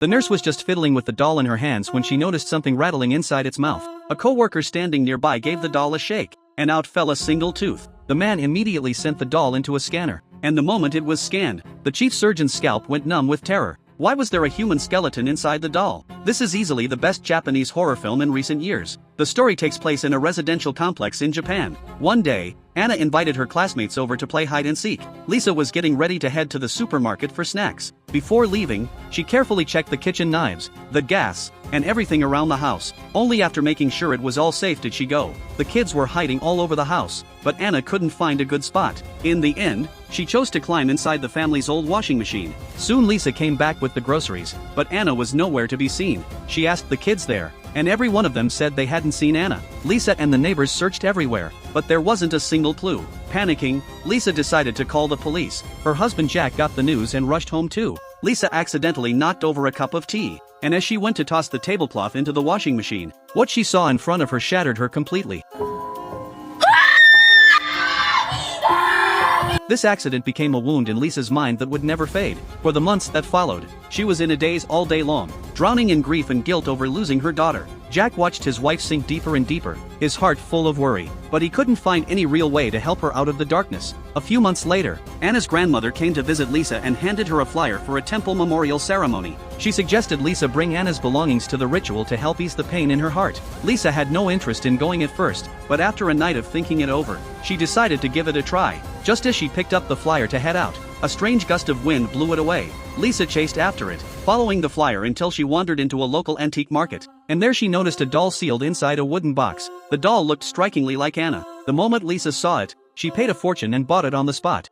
The nurse was just fiddling with the doll in her hands when she noticed something rattling inside its mouth. A co-worker standing nearby gave the doll a shake, and out fell a single tooth. The man immediately sent the doll into a scanner, and the moment it was scanned, the chief surgeon's scalp went numb with terror. Why was there a human skeleton inside the doll? This is easily the best Japanese horror film in recent years. The story takes place in a residential complex in Japan. One day, Anna invited her classmates over to play hide and seek. Lisa was getting ready to head to the supermarket for snacks. Before leaving, she carefully checked the kitchen knives, the gas, and everything around the house. Only after making sure it was all safe did she go. The kids were hiding all over the house, but Anna couldn't find a good spot. In the end, she chose to climb inside the family's old washing machine. Soon Lisa came back with the groceries, but Anna was nowhere to be seen. She asked the kids there, and every one of them said they hadn't seen Anna. Lisa and the neighbors searched everywhere, but there wasn't a single clue. Panicking, Lisa decided to call the police. Her husband Jack got the news and rushed home too. Lisa accidentally knocked over a cup of tea, and as she went to toss the tablecloth into the washing machine, what she saw in front of her shattered her completely. This accident became a wound in Lisa's mind that would never fade. For the months that followed, she was in a daze all day long, drowning in grief and guilt over losing her daughter. Jack watched his wife sink deeper and deeper, his heart full of worry, but he couldn't find any real way to help her out of the darkness. A few months later, Anna's grandmother came to visit Lisa and handed her a flyer for a temple memorial ceremony. She suggested Lisa bring Anna's belongings to the ritual to help ease the pain in her heart. Lisa had no interest in going at first, but after a night of thinking it over, she decided to give it a try. Just as she picked up the flyer to head out, a strange gust of wind blew it away. Lisa chased after it, following the flyer until she wandered into a local antique market, and there she noticed a doll sealed inside a wooden box. The doll looked strikingly like Anna. The moment Lisa saw it, she paid a fortune and bought it on the spot.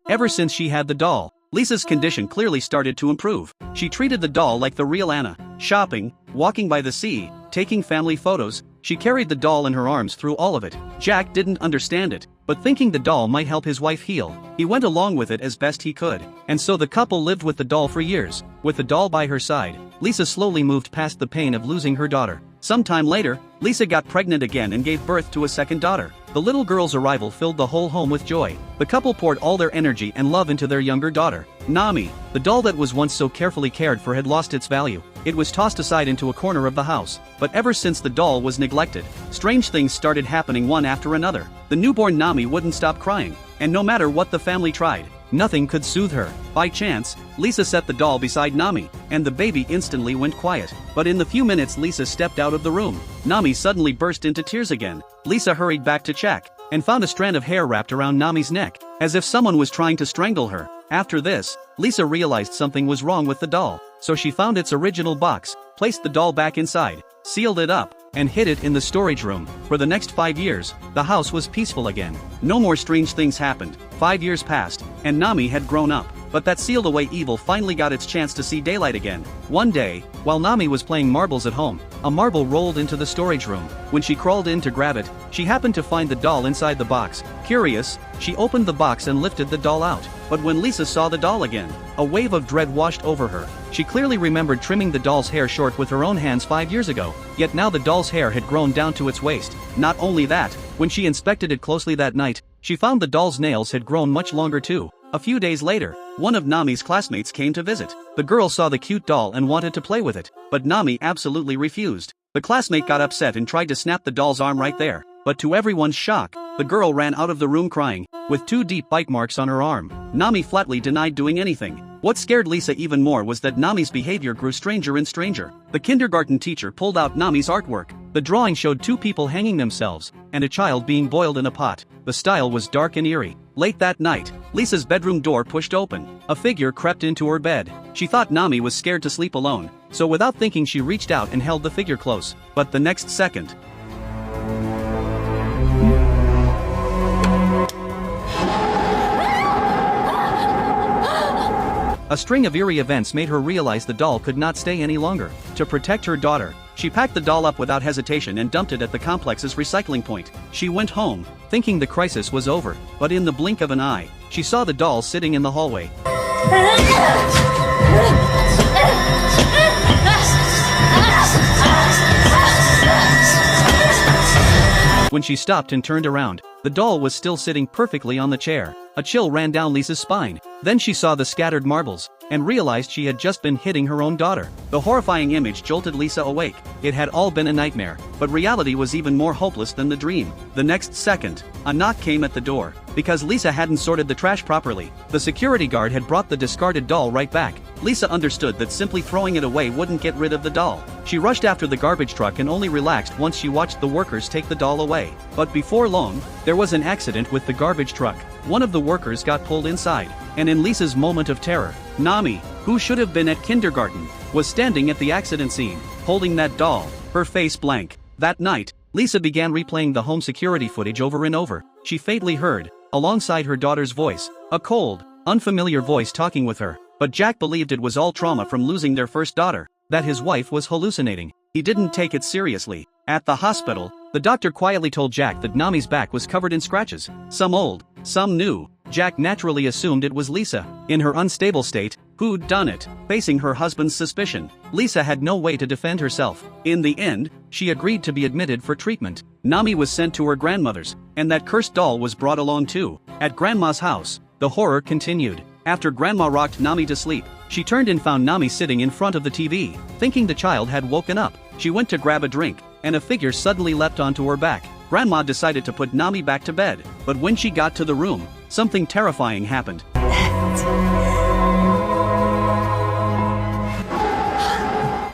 Ever since she had the doll, Lisa's condition clearly started to improve. She treated the doll like the real Anna, shopping, walking by the sea, taking family photos. She carried the doll in her arms through all of it. Jack didn't understand it, but thinking the doll might help his wife heal, he went along with it as best he could. And so the couple lived with the doll for years. With the doll by her side, Lisa slowly moved past the pain of losing her daughter. Sometime later, Lisa got pregnant again and gave birth to a second daughter. The little girl's arrival filled the whole home with joy. The couple poured all their energy and love into their younger daughter. Nami, the doll that was once so carefully cared for, had lost its value. It was tossed aside into a corner of the house. But ever since the doll was neglected, strange things started happening one after another. The newborn Nami wouldn't stop crying, and no matter what the family tried, nothing could soothe her. By chance, Lisa set the doll beside Nami, and the baby instantly went quiet. But in the few minutes Lisa stepped out of the room, Nami suddenly burst into tears again. Lisa hurried back to check, and found a strand of hair wrapped around Nami's neck, as if someone was trying to strangle her. After this, Lisa realized something was wrong with the doll, so she found its original box, placed the doll back inside, sealed it up, and hid it in the storage room. For the next 5 years, the house was peaceful again. No more strange things happened. 5 years passed, and Nami had grown up. But that sealed away evil finally got its chance to see daylight again. One day, while Nami was playing marbles at home, a marble rolled into the storage room. When she crawled in to grab it, she happened to find the doll inside the box. Curious, she opened the box and lifted the doll out. But when Lisa saw the doll again, a wave of dread washed over her. She clearly remembered trimming the doll's hair short with her own hands 5 years ago, yet now the doll's hair had grown down to its waist. Not only that, when she inspected it closely that night, she found the doll's nails had grown much longer too. A few days later, one of Nami's classmates came to visit. The girl saw the cute doll and wanted to play with it, but Nami absolutely refused. The classmate got upset and tried to snap the doll's arm right there. But to everyone's shock, the girl ran out of the room crying, with 2 deep bite marks on her arm. Nami flatly denied doing anything. What scared Lisa even more was that Nami's behavior grew stranger and stranger. The kindergarten teacher pulled out Nami's artwork. The drawing showed 2 people hanging themselves, and a child being boiled in a pot. The style was dark and eerie. Late that night, Lisa's bedroom door pushed open. A figure crept into her bed. She thought Nami was scared to sleep alone, so without thinking she reached out and held the figure close. But the next second, a string of eerie events made her realize the doll could not stay any longer. To protect her daughter, she packed the doll up without hesitation and dumped it at the complex's recycling point. She went home, thinking the crisis was over, but in the blink of an eye, she saw the doll sitting in the hallway. When she stopped and turned around, the doll was still sitting perfectly on the chair. A chill ran down Lisa's spine. Then she saw the scattered marbles, and realized she had just been hitting her own daughter. The horrifying image jolted Lisa awake. It had all been a nightmare, but reality was even more hopeless than the dream. The next second, a knock came at the door. Because Lisa hadn't sorted the trash properly, the security guard had brought the discarded doll right back. Lisa understood that simply throwing it away wouldn't get rid of the doll. She rushed after the garbage truck and only relaxed once she watched the workers take the doll away. But before long, there was an accident with the garbage truck. One of the workers got pulled inside, and in Lisa's moment of terror, Nami, who should have been at kindergarten, was standing at the accident scene, holding that doll, her face blank. That night, Lisa began replaying the home security footage over and over. She faintly heard, alongside her daughter's voice, a cold, unfamiliar voice talking with her. But Jack believed it was all trauma from losing their first daughter, that his wife was hallucinating. He didn't take it seriously. At the hospital, the doctor quietly told Jack that Nami's back was covered in scratches, some old, some new. Jack naturally assumed it was Lisa, in her unstable state, who'd done it. Facing her husband's suspicion, Lisa had no way to defend herself. In the end, she agreed to be admitted for treatment. Nami was sent to her grandmother's, and that cursed doll was brought along too. At Grandma's house, the horror continued. After Grandma rocked Nami to sleep, she turned and found Nami sitting in front of the TV. Thinking the child had woken up, she went to grab a drink, and a figure suddenly leapt onto her back. Grandma decided to put Nami back to bed, but when she got to the room, something terrifying happened.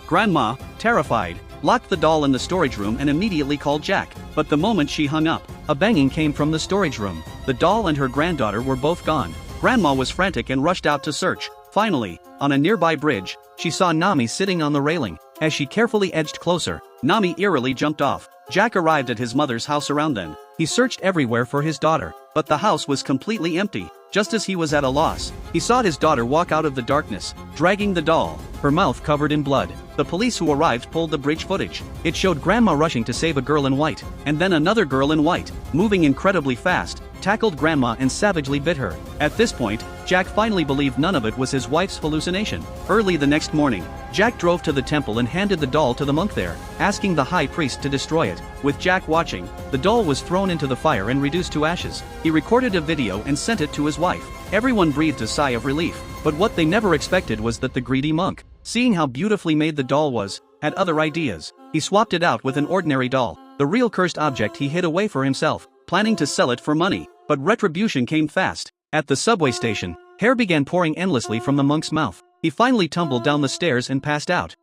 Grandma, terrified, locked the doll in the storage room and immediately called Jack. But the moment she hung up, a banging came from the storage room. The doll and her granddaughter were both gone. Grandma was frantic and rushed out to search. Finally, on a nearby bridge, she saw Nami sitting on the railing. As she carefully edged closer, Nami eerily jumped off. Jack arrived at his mother's house around then. He searched everywhere for his daughter, but the house was completely empty. Just as he was at a loss, he saw his daughter walk out of the darkness, dragging the doll, her mouth covered in blood. The police who arrived pulled the bridge footage. It showed Grandma rushing to save a girl in white, and then another girl in white, moving incredibly fast, tackled Grandma and savagely bit her. At this point, Jack finally believed none of it was his wife's hallucination. Early the next morning, Jack drove to the temple and handed the doll to the monk there, asking the high priest to destroy it. With Jack watching, the doll was thrown into the fire and reduced to ashes. He recorded a video and sent it to his wife. Everyone breathed a sigh of relief, but what they never expected was that the greedy monk, seeing how beautifully made the doll was, had other ideas. He swapped it out with an ordinary doll, the real cursed object he hid away for himself, planning to sell it for money. But retribution came fast. At the subway station, hair began pouring endlessly from the monk's mouth. He finally tumbled down the stairs and passed out.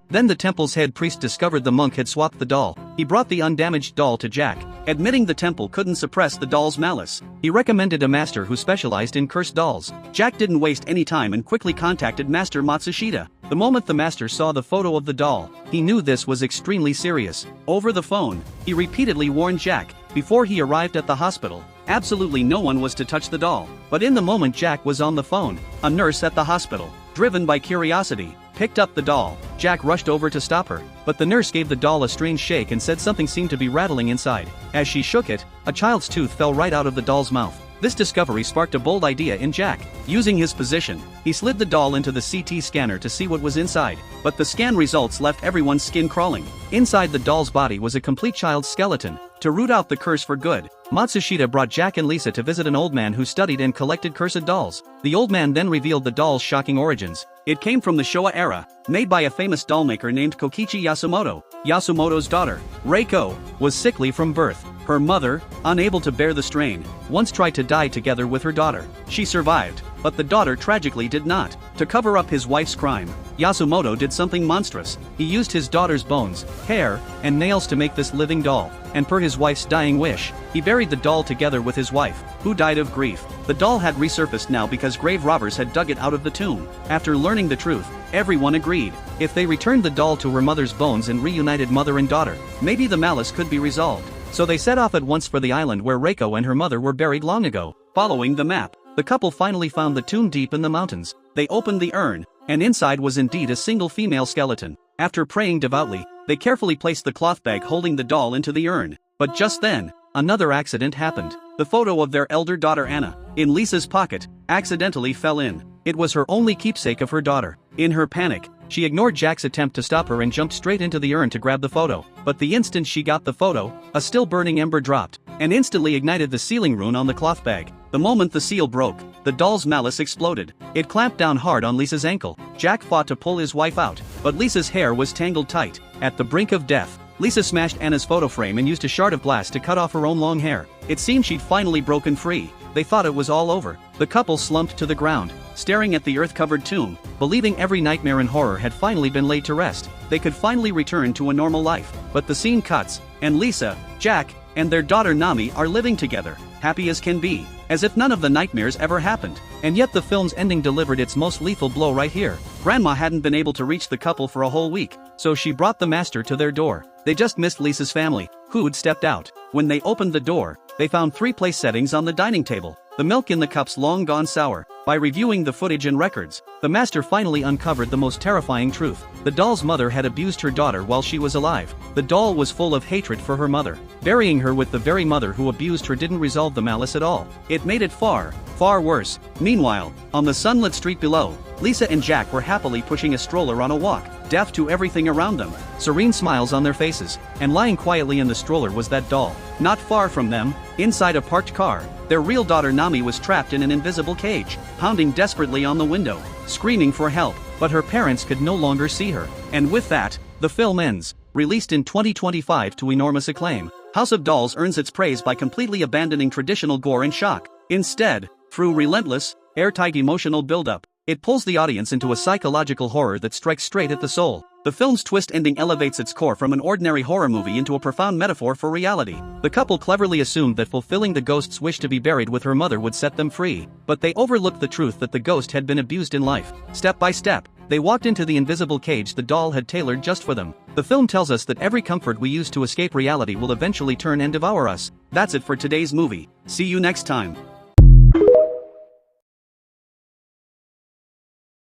Then the temple's head priest discovered the monk had swapped the doll. He brought the undamaged doll to Jack, admitting the temple couldn't suppress the doll's malice. He recommended a master who specialized in cursed dolls. Jack didn't waste any time and quickly contacted Master Matsushita. The moment the master saw the photo of the doll, he knew this was extremely serious. Over the phone, he repeatedly warned Jack, before he arrived at the hospital, absolutely no one was to touch the doll. But in the moment Jack was on the phone, a nurse at the hospital, driven by curiosity, picked up the doll. Jack rushed over to stop her, but the nurse gave the doll a strange shake and said something seemed to be rattling inside. As she shook it, a child's tooth fell right out of the doll's mouth. This discovery sparked a bold idea in Jack. Using his position, he slid the doll into the CT scanner to see what was inside, but the scan results left everyone's skin crawling. Inside the doll's body was a complete child's skeleton. To root out the curse for good, Matsushita brought Jack and Lisa to visit an old man who studied and collected cursed dolls. The old man then revealed the doll's shocking origins. It came from the Showa era, made by a famous doll maker named Kokichi Yasumoto. Yasumoto's daughter, Reiko, was sickly from birth. Her mother, unable to bear the strain, once tried to die together with her daughter. She survived, but the daughter tragically did not. To cover up his wife's crime, Yasumoto did something monstrous. He used his daughter's bones, hair, and nails to make this living doll, and per his wife's dying wish, he buried the doll together with his wife, who died of grief. The doll had resurfaced now because grave robbers had dug it out of the tomb. After learning the truth, everyone agreed. If they returned the doll to her mother's bones and reunited mother and daughter, maybe the malice could be resolved. So they set off at once for the island where Reiko and her mother were buried long ago. Following the map, the couple finally found the tomb deep in the mountains. They opened the urn, and inside was indeed a single female skeleton. After praying devoutly, they carefully placed the cloth bag holding the doll into the urn. But just then, another accident happened. The photo of their elder daughter Anna, in Lisa's pocket, accidentally fell in. It was her only keepsake of her daughter. In her panic, she ignored Jack's attempt to stop her and jumped straight into the urn to grab the photo. But the instant she got the photo, a still burning ember dropped. and instantly ignited the sealing rune on the cloth bag. The moment the seal broke, the doll's malice exploded. It clamped down hard on Lisa's ankle. Jack fought to pull his wife out, but Lisa's hair was tangled tight. At the brink of death, Lisa smashed Anna's photo frame and used a shard of glass to cut off her own long hair. It seemed she'd finally broken free. They thought it was all over. The couple slumped to the ground, staring at the earth-covered tomb, believing every nightmare and horror had finally been laid to rest. They could finally return to a normal life. But the scene cuts, and Lisa, Jack, and their daughter Nami are living together, happy as can be, as if none of the nightmares ever happened. And yet the film's ending delivered its most lethal blow right here. Grandma hadn't been able to reach the couple for a whole week, so she brought the master to their door. They just missed Lisa's family, who'd stepped out. When they opened the door, they found 3 place settings on the dining table. The milk in the cups long gone sour. By reviewing the footage and records, the master finally uncovered the most terrifying truth. The doll's mother had abused her daughter while she was alive. The doll was full of hatred for her mother. Burying her with the very mother who abused her didn't resolve the malice at all. It made it far, far worse. Meanwhile, on the sunlit street below, Lisa and Jack were happily pushing a stroller on a walk, deaf to everything around them, serene smiles on their faces, and lying quietly in the stroller was that doll. Not far from them, inside a parked car, their real daughter Nami was trapped in an invisible cage, pounding desperately on the window, screaming for help, but her parents could no longer see her. And with that, the film ends. Released in 2025 to enormous acclaim, House of Dolls earns its praise by completely abandoning traditional gore and shock. Instead, through relentless, airtight emotional build-up, it pulls the audience into a psychological horror that strikes straight at the soul. The film's twist ending elevates its core from an ordinary horror movie into a profound metaphor for reality. The couple cleverly assumed that fulfilling the ghost's wish to be buried with her mother would set them free, but they overlooked the truth that the ghost had been abused in life. Step by step, they walked into the invisible cage the doll had tailored just for them. The film tells us that every comfort we use to escape reality will eventually turn and devour us. That's it for today's movie. See you next time.